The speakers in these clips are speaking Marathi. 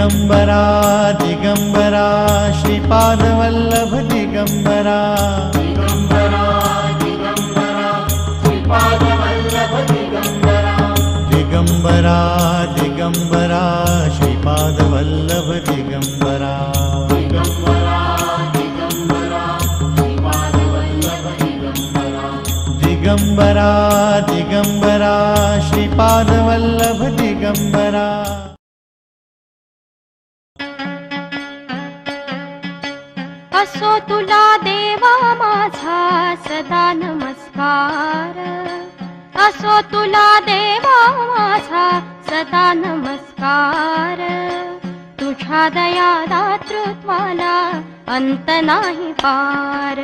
दिगंबरा दिगंबरा श्रीपादवल्लभ दिगंबरा दिगंबरा दिगंबरा श्रीपादवल्लभ दिगंबरा दिगंबरा दिगंबरा श्रीपादवल्लभ दिगंबरा दिगंबरा दिगंबरा श्रीपादवल्लभ दिगंबरा दिगंबरा दिगंबरा श्रीपादवल्लभ दिगंबरा। असो तुला देवा माझा सदा नमस्कार, असो तुला देवा माझा सदा नमस्कार। तुझ्या दया दातृत्वाला अंत नाही पार।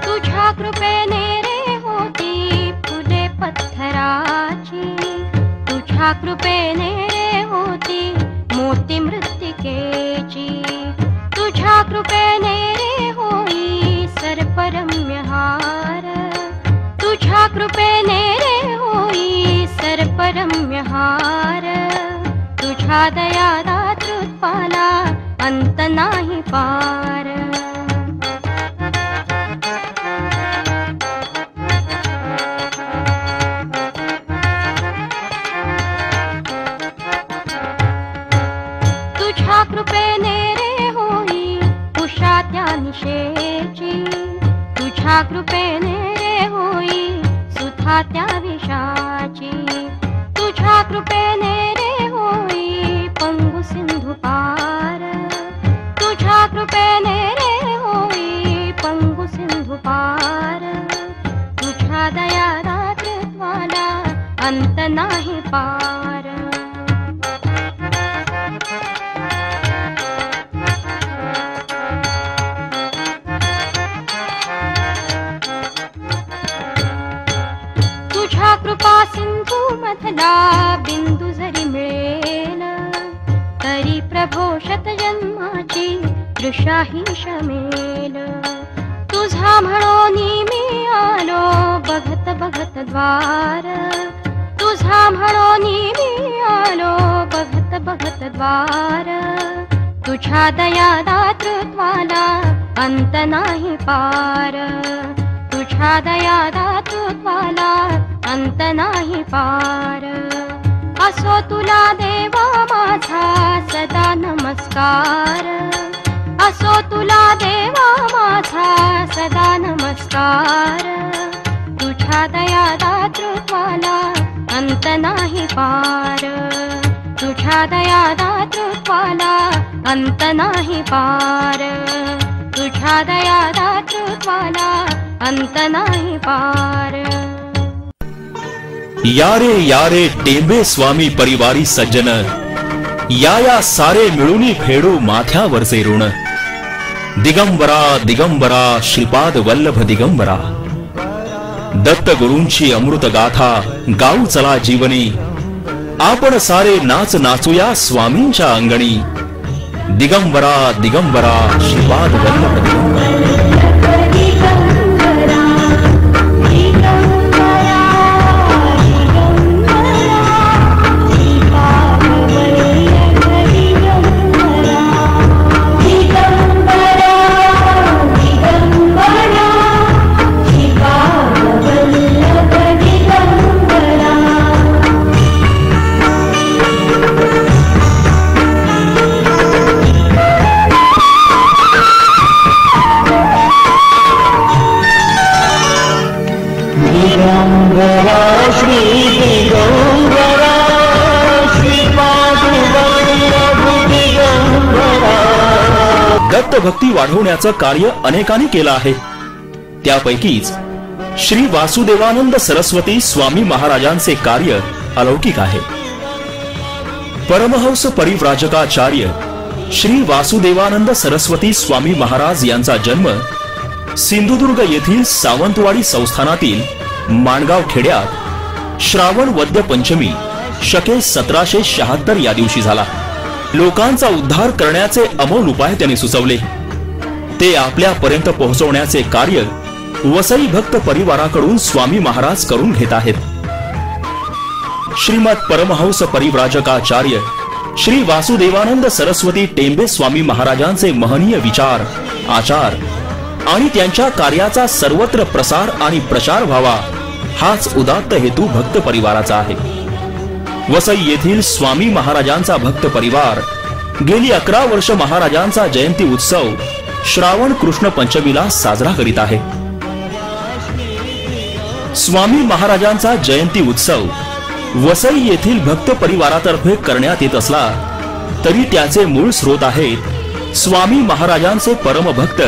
तुझ्या कृपेने पत्थराची, तुझ्या कृपेने होती मोती मृत्तिकेची। तुझ्या कृपेने होई सर्परम्य हार, तुझ्या कृपेने होई सर्परम्य हार। तुझ्या दया दातृत्वाला अंत नाही पार। कृपेने रे होई उषा त्या निशेची, तुझ्या कृपेने रे होई सुधा त्या विषाची। तुझ्या कृपेने रे होई पंगु सिंधु पार, तुझ्या कृपेने रे होई पंगु सिंधु पार। तुझ्या दया दातृत्वाला अंत नाही पार। कृपा सिंधू मधला बिंदू जरी मिळेल, तरी प्रभो शत जन्माची दृशाही शमेल। तुझा म्हणोनी मी आलो बघत बघत द्वार, तुझा म्हणोनी मी आलो बघत बघत द्वार। तुझ्या दया दातृत्वाला अंत नाही पार, तुझ्या दया दातृत्वाला अंत नाही पार। असो तुला देवा माझा सदा नमस्कार, असो तुला देवा माझा सदा नमस्कार। तुझ्या दया दातृत्वाला अंत नाही पार, तुझ्या दया दातृत्वाला अंत नाही पार। तुझ्या दया दातृत्वाला अंत नाही पार। यारे टेंबे स्वामी परिवारी सज्जन, या सारे मिळूनी फेडू माथ्यावरचे ऋण। दिगंबरा दिगंबरा श्रीपाद वल्लभ दिगंबरा, दत्त गुरूंची अमृत गाथा गाऊ चला जीवनी। आपण सारे नाच नाचूया स्वामींच्या अंगणी। दिगंबरा दिगंबरा श्रीपाद वल्लभ दिगंबरा। दत्त भक्ती वाढवण्याचं कार्य अनेकांनी केलं आहे। त्यापैकीच श्री वासुदेवानंद सरस्वती स्वामी महाराजांचे कार्य अलौकिक आहे। परमहंस परिव्राजकाचार्य श्री वासुदेवानंद सरस्वती स्वामी महाराज यांचा जन्म सिंधुदुर्ग येथील सावंतवाडी संस्थानातील माणगाव खेड्यात श्रावण वद्य पंचमी शके 1776 या दिवशी झाला। लोकांचा उद्धार करण्याचे अमोल उपाय त्यांनी सुचवले। ते आपल्यापर्यंत पोहोचवण्याचे कार्य वसई भक्त परिवाराकडून स्वामी महाराज करून घेत आहेत. श्रीमद परमहंस परिव्राजकाचार्य श्री वासुदेवानंद सरस्वती टेंबे स्वामी महाराजांचे महनीय विचार, आचार आणि त्यांच्या कार्याचा सर्वत्र प्रसार आणि प्रचार व्हावा, हाच उदात्त हेतू भक्त परिवाराचा आहे. वसई येथील स्वामी महाराजांचा भक्त परिवार गेली 11 वर्ष महाराजांचा जयंती उत्सव श्रावण कृष्ण पंचमीला साजरा करीत आहे. स्वामी महाराजांचा जयंती उत्सव वसई येथील भक्त परिवारातर्फे करण्यात येत असला तरी त्याचे मूळ स्रोत आहेत स्वामी महाराजांचे परमभक्त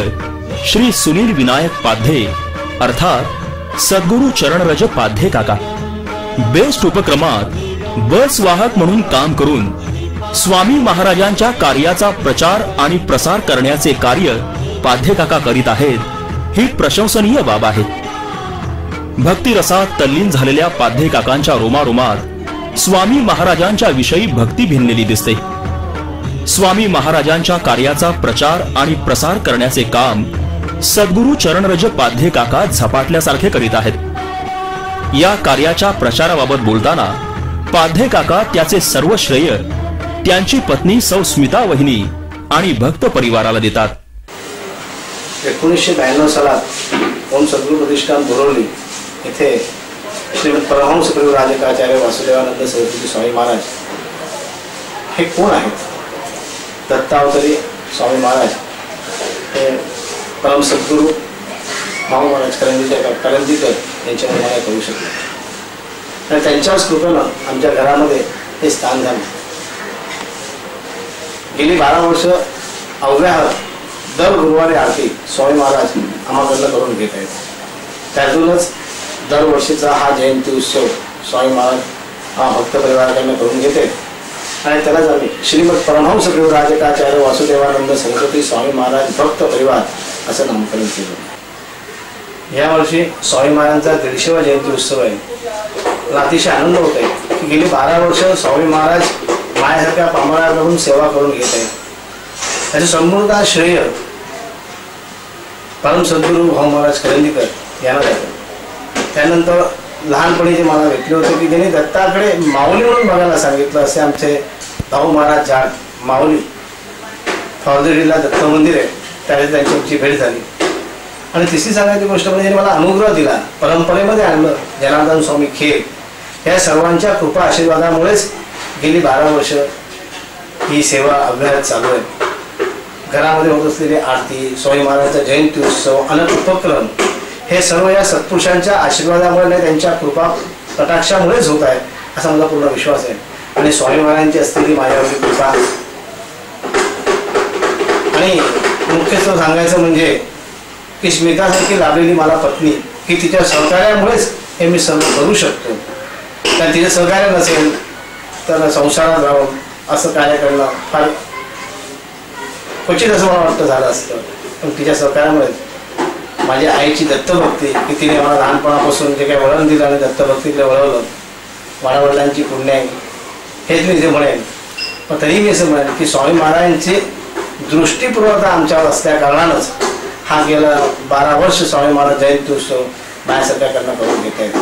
श्री सुनील विनायक पाध्ये अर्थात सद्गुरु चरणरज पाध्ये काका. बेस्ट उपक्रमात बस वाहक म्हणून काम करून स्वामी महाराजांच्या कार्याचा प्रचार आणि प्रसार करण्याचे कार्य पाध्ये काका करीत आहेत, ही प्रशंसनीय बाब आहे. भक्तिरसात तल्लीन झालेल्या पाध्ये काकांच्या रोमारोमात स्वामी महाराजांच्या विषयी भक्ती भिनलेली दिसते. स्वामी महाराजांच्या कार्याचा प्रचार आणि प्रसार करण्याचे काम सद्गुरु चरणरज पाध्ये काका झपाटल्यासारखे करीत आहेत. या कार्याच्या प्रचाराबाबत बोलताना पाध्ये काका त्याचे सर्व श्रेय त्यांची पत्नी सौ स्मिता वहिनी आणि भक्त परिवाराला देतात. 1992 सालात ओम सद्गुरु प्रतिष्ठान बोरवली येथे श्रीमद परमहंस परिव्राजकाचार्य वासुदेवानंद सरस्वती स्वामी महाराज हे कोण आहेत? दत्तावतारी स्वामी महाराज हे परम सद्गुरु माहू महाराज करंजीकर यांच्यावर मला करू शकले आणि त्यांच्याच कृपेनं आमच्या घरामध्ये हे स्थान झालं. गेली 12 वर्ष अवघ्या दर गुरुवारी आरती स्वामी महाराज आम्हाकडनं करून घेत आहेत. त्यातूनच दरवर्षीचा हा जयंती उत्सव स्वामी महाराज हा भक्त परिवाराकडनं करून घेते आणि त्यालाच आम्ही श्रीमद परमहंस परिव्राजकाचार्य वासुदेवानंद सरस्वती स्वामी महाराज भक्त परिवार असं नामकरण केलं. यावर्षी स्वामी महाराजांचा 150वा जयंती उत्सव आहे. मला अतिशय आनंद होत आहे की गेली 12 वर्ष स्वामी महाराज माझ्यासारख्या पामराकडून सेवा करून घेत आहेत. त्याचं संपूर्ण श्रेय परम सद्गुरु भाऊ महाराज करंदीकर यांना जातं. त्यानंतर लहानपणी जे मला भेटले होते की त्यांनी दत्ताकडे माऊली म्हणून बघायला सांगितलं, असे आमचे भाऊ महाराज जाड माऊली फौजरीला दत्त मंदिर आहे, त्यावेळी त्यांची भेट झाली. आणि तिसरी सांगायची गोष्ट म्हणजे मला अनुग्रह दिला, परंपरेमध्ये आणलं. जनार्दन स्वामी खेर या सर्वांच्या कृपा आशीर्वादामुळेच गेली 12 वर्ष ही सेवा अव्याहत चालू आहे. घरामध्ये होत असलेली आरती, स्वामी महाराजांचा जयंती उत्सव, अनेक उपक्रम हे सर्व या सत्पुरुषांच्या आशीर्वादामुळे नाही, त्यांच्या कृपा कटाक्षामुळेच होत आहे असा माझा पूर्ण विश्वास आहे. आणि स्वामी महाराजांची असलेली माझ्यावरची कृपा आणि मुख्यत्व सांगायचं म्हणजे की स्मितासारखी लाभलेली मला पत्नी की तिच्या सहकार्यामुळेच हे मी सर्व करू शकतो. कारण तिचे सहकार्य नसेल तर संसारात राहून असं कार्य करणं फार क्वचित असं मला वाटतं झालं असतं. पण तिच्या सहकार्यामुळे माझ्या आईची दत्तभक्ती की तिने मला लहानपणापासून जे काही वळण दिलं आणि दत्तभक्तीकडे वळवलं, वडिलांची पुण्य आहे हेच मी जे म्हणेन. पण तरी मी असं म्हणेन की स्वामी महाराजांची दृष्टीपूर्वकता आमच्यावर असल्या कारणानंच हा गेला 12 वर्ष स्वामी महाराज जयंती उत्सव माझ्यासारख्याकडनं करून घेत आहेत.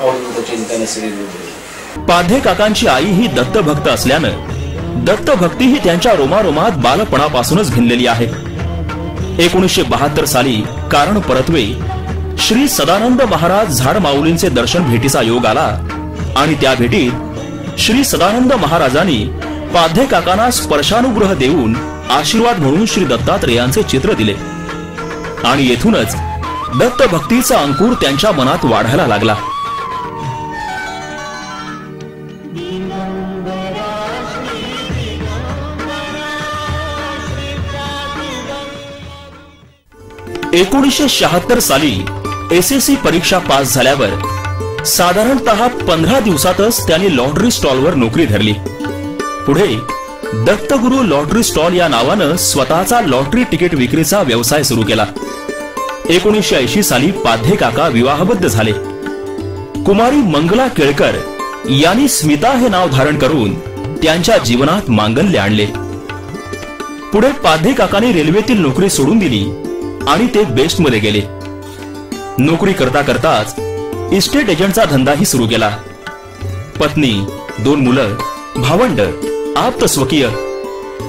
अवधूत चिंतन श्री गुरुदेव. पाध्ये काकांची आई ही दत्तभक्त असल्यानं दत्तभक्ती ही त्यांच्या रोमारोमात बालपणापासूनच भिनलेली आहे. 1972 साली कारण परत्वे श्री सदानंद महाराज झाड माऊलींचे दर्शन भेटीचा योग आला आणि त्या भेटीत श्री सदानंद महाराजांनी पाध्ये काकांना स्पर्शानुग्रह देऊन आशीर्वाद म्हणून श्री दत्तात्रेयांचे चित्र दिले आणि येथूनच दत्तभक्तीचा अंकुर त्यांच्या मनात वाढायला लागला. .1976 साली SSC परीक्षा पास झाल्यावर साधारणतः 15 दिवसातच त्यांनी लॉटरी स्टॉलवर नोकरी धरली. पुढे दत्तगुरु लॉटरी स्टॉल या नावानं स्वतःचा लॉटरी तिकीट विक्रीचा व्यवसाय सुरू केला. 1980 साली पाध्ये काका विवाहबद्ध झाले. कुमारी मंगला केळकर यांनी स्मिता हे नाव धारण करून त्यांच्या जीवनात मांगल्य आणले. पुढे पाध्ये काकाने रेल्वेतील नोकरी सोडून दिली आणि ते बेस्ट मध्ये गेले. नोकरी करता करताच इस्टेट एजंटचा धंदाही सुरू केला. पत्नी, 2 मुलं, भावंड, आप्त स्वकीय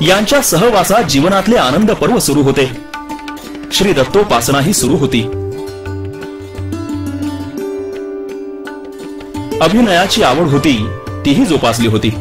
यांच्या सहवासात जीवनातले आनंद पर्व सुरू होते. श्री दत्तोपासनाही सुरू होती. अभिनयाची आवड होती, तीही जोपासली होती.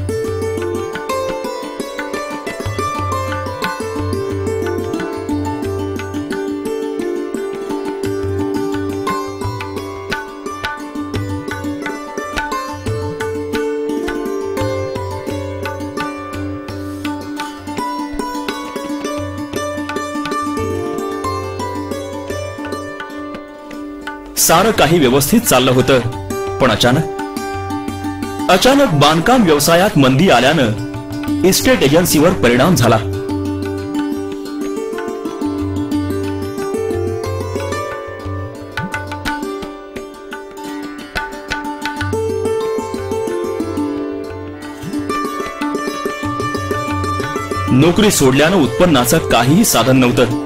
सारं काही व्यवस्थित चाललं होतं, पण अचानक बांधकाम व्यवसायात मंदी आल्यानं इस्टेट एजन्सीवर परिणाम झाला. नोकरी सोडल्यानं उत्पन्नाचं काहीही साधन नव्हतं.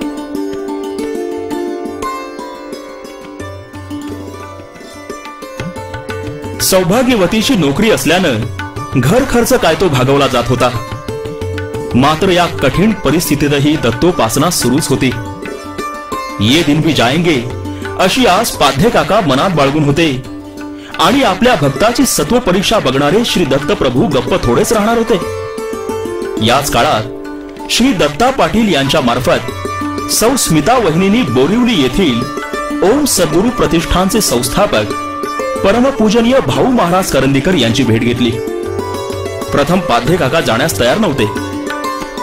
सौभाग्यवतीची नोकरी असल्यानं घर खर्च काय तो भागवला जात होता. मात्र या कठीण परिस्थितीतही दत्तोपासना सुरूच होती. ये दिन भी जाएंगे अशी आस पाध्ये काका मनात बाळगून होते. आणि आपल्या भक्ताची सत्व परीक्षा बघणारे श्री दत्त प्रभू गप्प थोडेच राहणार होते. याच काळात श्री दत्ता पाटील यांच्या मार्फत सौ स्मिता वहिनींनी बोरिवली येथील ओम सद्गुरू प्रतिष्ठानचे संस्थापक परमपूजनीय भाऊ महाराज करंदीकर यांची भेट घेतली. प्रथम पाध्ये काका जाण्यास तयार नव्हते,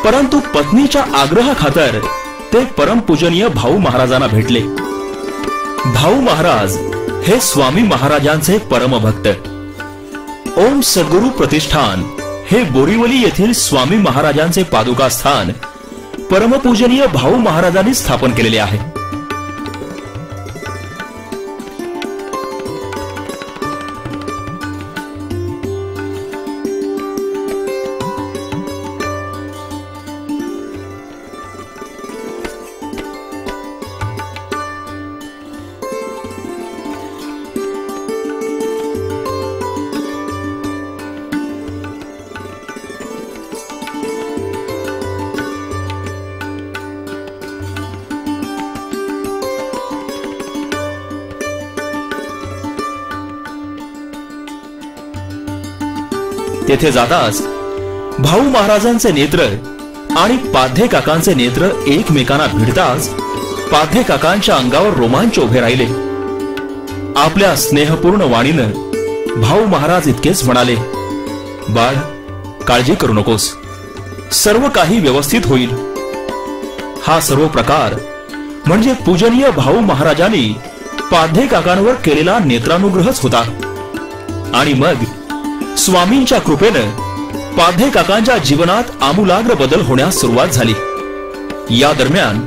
परंतु पत्नीच्या आग्रहाखातर ते परमपूजनीय भाऊ महाराजांना भेटले. भाऊ महाराज हे स्वामी महाराजांचे परमभक्त. ओम सद्गुरू प्रतिष्ठान हे बोरिवली येथील स्वामी महाराजांचे पादुका स्थान परमपूजनीय भाऊ महाराजांनी स्थापन केलेले आहे. तेथे जाताच भाऊ महाराजांचे नेत्र आणि पाध्ये काकांचे नेत्र एकमेकांना भिडताच पाध्ये काकांच्या अंगावर रोमांच उभे राहिले. आपल्या स्नेहपूर्ण वाणीनं भाऊ महाराज इतकेच म्हणाले, बाळ, काळजी करू नकोस, सर्व काही व्यवस्थित होईल. हा सर्व प्रकार म्हणजे पूजनीय भाऊ महाराजांनी पाध्ये काकांवर केलेला नेत्रानुग्रहच होता. आणि मग स्वामींच्या कृपेनं पाध्ये काकांच्या जीवनात आमूलाग्र बदल होण्यास सुरुवात झाली. या दरम्यान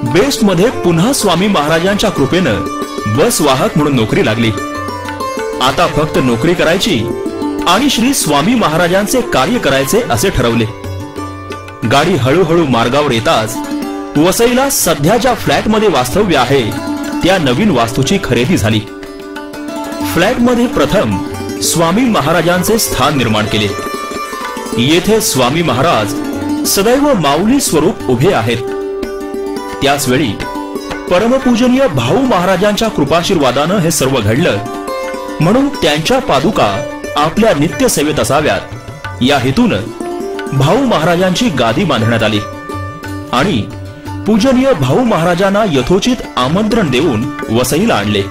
बेस्ट मध्ये पुन्हा स्वामी महाराजांच्या कृपेनं बस वाहक म्हणून नोकरी लागली. आता फक्त नोकरी करायची आणि श्री स्वामी महाराजांचे कार्य करायचे असे ठरवले. गाडी हळूहळू मार्गावर येताच वसईला सध्या ज्या फ्लॅटमध्ये वास्तव्य आहे त्या नवीन वास्तूची खरेदी झाली. फ्लॅटमध्ये प्रथम स्वामी महाराजांचे स्थान निर्माण केले. येथे स्वामी महाराज सदैव माऊली स्वरूप उभे आहेत. त्याच वेळी परमपूजनीय भाऊ महाराजांच्या कृपाशीर्वादानं हे सर्व घडलं, म्हणून त्यांच्या पादुका आपल्या नित्य सेवेत असाव्यात या हेतूनं भाऊ महाराजांची गादी बांधण्यात आली आणि पूजनीय भाऊ महाराजांना यथोचित आमंत्रण देऊन वसईला आणले.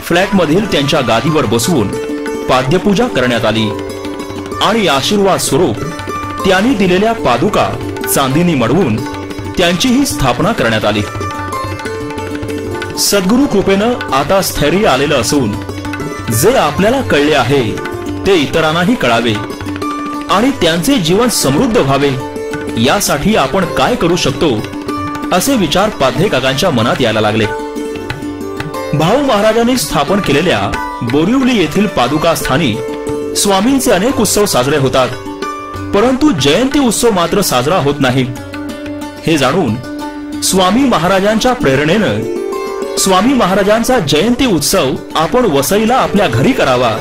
फ्लॅटमधील त्यांच्या गादीवर बसवून पाद्यपूजा करण्यात आली आणि आशीर्वाद स्वरूप त्यांनी दिलेल्या पादुका चांदीनी मडवून त्यांचीही स्थापना करण्यात आली. सद्गुरू कृपेनं आता स्थैर्य आलेलं असून जे आपल्याला कळले आहे ते इतरांनाही कळावे आणि त्यांचे जीवन समृद्ध व्हावे यासाठी आपण काय करू शकतो असे विचार पाध्ये काकांच्या मनात यायला लागले. भाऊ महाराजांनी स्थापन केलेल्या बोरिवली येथील पादुका स्थानी स्वामींचे अनेक उत्सव साजरे होतात, परंतु जयंती उत्सव मात्र साजरा होत नाही. हे जाणून स्वामी महाराजांच्या प्रेरणेनं स्वामी महाराजांचा जयंती उत्सव आपण वसईला आपल्या घरी करावा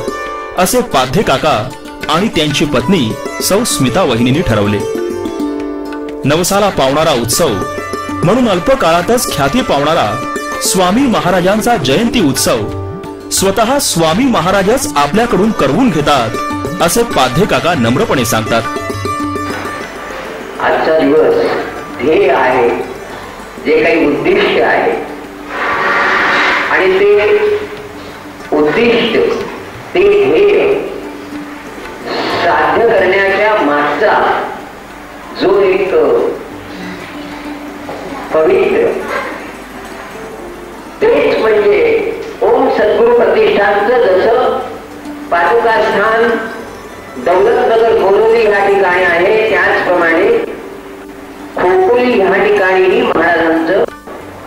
असे पाध्ये काका आणि त्यांची पत्नी सौ स्मिता वहिनींनी ठरवले. नवसाला पावणारा उत्सव म्हणून अल्प काळातच ख्याती पावणारा स्वामी महाराजांचा जयंती उत्सव स्वतः स्वामी महाराजच आपल्याकडून करवून घेतात असे पाध्ये काका नम्रपणे सांगतात. आजचा दिवस ध्येय आहे, जे काही उद्दिष्ट आहे आणि ते उद्दिष्ट ते ध्येय साध्य करण्याच्या मागचा जो एक पवित्र तेच म्हणजे ओम सद्गुरु प्रतिष्ठानचं जसं पादुका स्थान दौलतनगर बोरिवली या ठिकाणी आहे, त्याचप्रमाणे खोपोली या ठिकाणीही महाराजांचं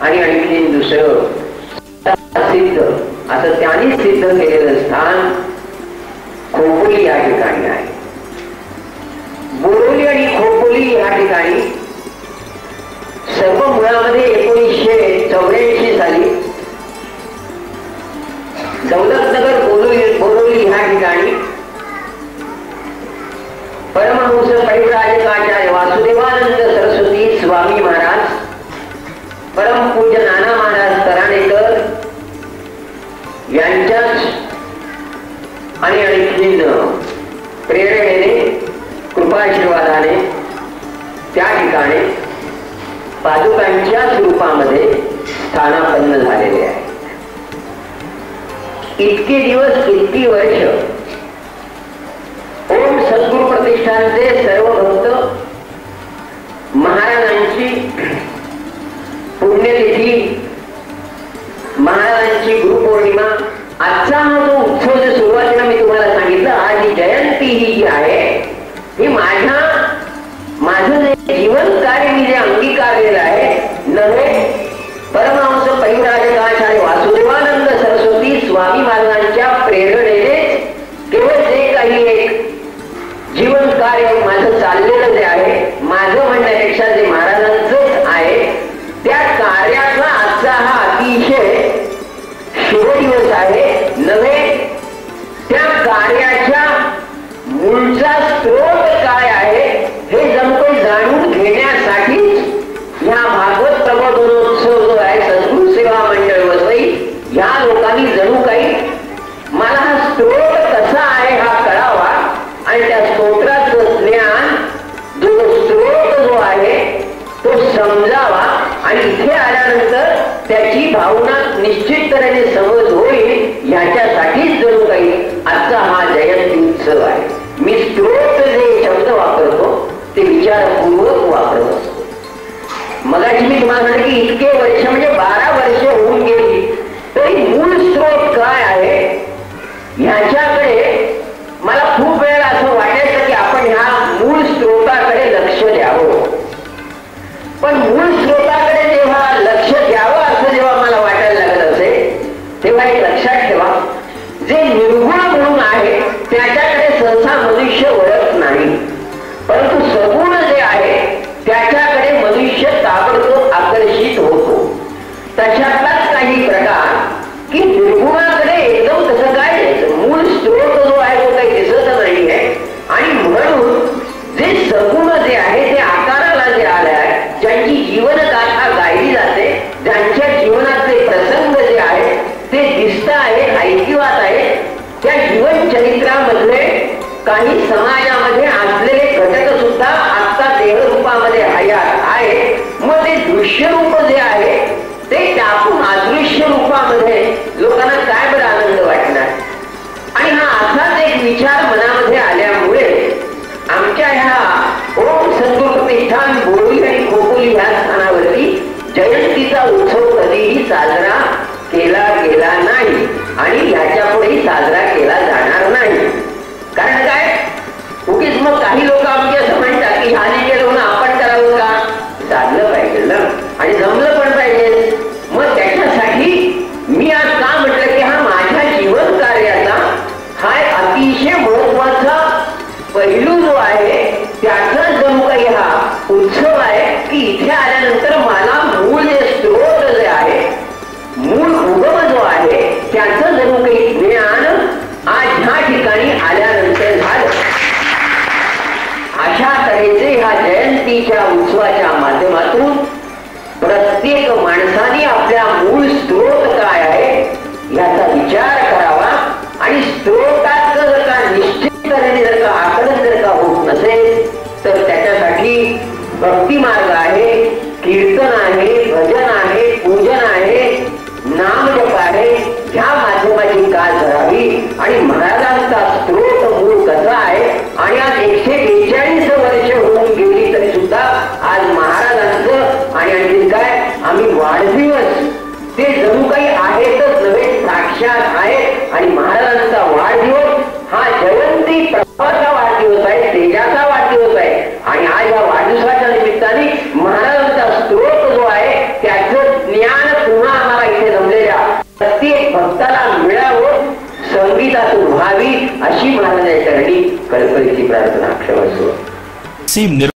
आणि आणखी दुसरं सिद्ध असं त्यांनी सिद्ध केलेलं स्थान खोपोली या ठिकाणी आहे. बोरिवली आणि खोपोली या ठिकाणी सर्व मुळामध्ये 1984 साली दौलतनगर बोरिवली ह्या ठिकाणी परमहंस परिव्राजकाचार्य वासुदेवानंद सरस्वती स्वामी महाराज, परमपूज्य नाना महाराज तराणेकर यांच्याच आणि आणखीन प्रेरणेने कृपाशीर्वादाने त्या ठिकाणी पादुकांच्या स्वरूपामध्ये स्थानापन्न झालेले आहे. इतके दिवस इतकी वर्ष ओम सद्गुरु प्रतिष्ठानचे सर्व भक्त महाराजांची पुण्यतिथी, महाराजांची गुरुपौर्णिमा, आजचा हा जो उत्सव जो सुरुवातीला मी तुम्हाला सांगितलं, आज ही जयंती ही जी आहे ही माझं जे जीवन कार्य मी जे अंगीकारलेलं आहे नव्हे, परमहंस परिव्राजकाचार्य वासुदेवानंद सरस्वती स्वामी महाराजांच्या प्रेरणेने केवळ जे काही एक जीवन कार्य माझं चाललेलं जे आहे, माझं म्हणण्यापेक्षा जे महाराजांचंच आहे, त्या कार्याचा आजचा हा अतिशय शुभ दिवस आहे नव्हे. त्या कार्याच्या मूळचा स्रोत काय आहे हे जणू काही जाणून घेण्यासाठीच ह्या भागवत प्रबोधनोत्सव जो आहे सद्गुरू सेवा मंडळ वसई ह्या लोकांनी जणू काही मला हा स्रोत कसा आहे हा कळावा आणि त्या स्तोत्राचं ज्ञान जो स्रोत जो आहे तो समजावा आणि इथे आल्यानंतर त्याची भावना निश्चितपणे समज होईल ह्याच्यासाठीच जणू काही आजचा हा जयंती उत्सव आहे. मी स्त्रोत जे शब्द वापरतो ते विचारपूर्वक वापरत असतो. मगाशी मी तुम्हाला म्हटलं की इतके वर्ष म्हणजे 12 वर्ष होऊन गेली तरी मूळ स्रोत काय आहे ह्याच्याकडे मला खूप वेळा असं वाटायचं की आपण ह्या मूळ स्रोताकडे लक्ष द्यावं. पण मूळ स्रोताकडे जेव्हा लक्ष द्यावं असं जेव्हा मला वाटायला लागत असेल तेव्हा एक लक्षात ठेवा, जे निर्गुण म्हणून आहे त्याच्याकडे सहसा मनुष्य वळत नाही, परंतु सगुण जे आहे त्याच्याकडे मनुष्य ताबडतोब आकर्षित होतो. तशातलाच काही प्रकार की निर्गुणाकडे एकदम तसं काय द्यायचं, मूळ स्रोत जो आहे तो काही दिसत नाही आहे आणि म्हणून जे सगुण जे आहे ते आकाराला जे आले आहे, ज्यांची जीवनगाथा गायली जाते, ज्यांच्या जीवनातले प्रसंग जे आहे ते दिसत आहे, ऐकिवात आहे, त्या जीवन चरित्रामधले काही समाजामध्ये असलेले घटक सुद्धा आता देहरूपामध्ये हयात आहे. मग ते दृश्य रूप जे आहे ते टाकून अदृश्य रूपामध्ये लोकांना काय बरं आनंद वाटणार. आणि हा असाच एक विचार मनामध्ये आल्यामुळे आमच्या ह्या ओम सद्गुरू प्रतिष्ठान बोरिवली आणि खोपोली ह्या स्थानावरती जयंतीचा उत्सव कधीही साजरा केला गेला नाही आणि ह्याच्या पुढेही साजरा केला जाणार नाही. कारण काय, उगीच मग काही लोक आमचे असं म्हणतात की ह्याने केलं म्हणून आपण करावं का, साधलं पाहिजे ना आणि जमलं पण पाहिजे. मग त्याच्यासाठी मी आज का म्हटलं की हा माझ्या जीवन कार्याचा हा एक अतिशय महत्वाचा पैलू जो आहे त्याचा जणू काही हा उत्सव आहे की इथे जर का आकलन जर का होत नसेल तर त्याच्यासाठी भक्ती मार्ग आहे, कीर्तन आहे, भजन आहे, पूजन आहे, नामजप आहे. ह्या माध्यमाची काळ धरावी आणि महाराजांचा स्त्रोत मूळ कसा आहे. आणि आज 142 वर्ष होऊन गेली तरी सुद्धा आज महाराजांचं आणि आणखी काय आम्ही वाढदिवस ते जणू काही आहेतच नव्हे, साक्षात आहे. आणि महाराजांचा वाढदिवस हा जयंती प्रभावाचा वाढदिवस आहे, तेजाचा वाढदिवस आहे. आणि आज या वाढदिवसाच्या निमित्ताने महाराजांचा स्त्रोत जो आहे त्याचं ज्ञान पुन्हा आम्हाला इथे जमलेल्या प्रत्येक भक्ताला मिळावं, संगीतातून व्हावी अशी महाराजांच्या चरणी कळकळीची प्रार्थना. क्षमस्व.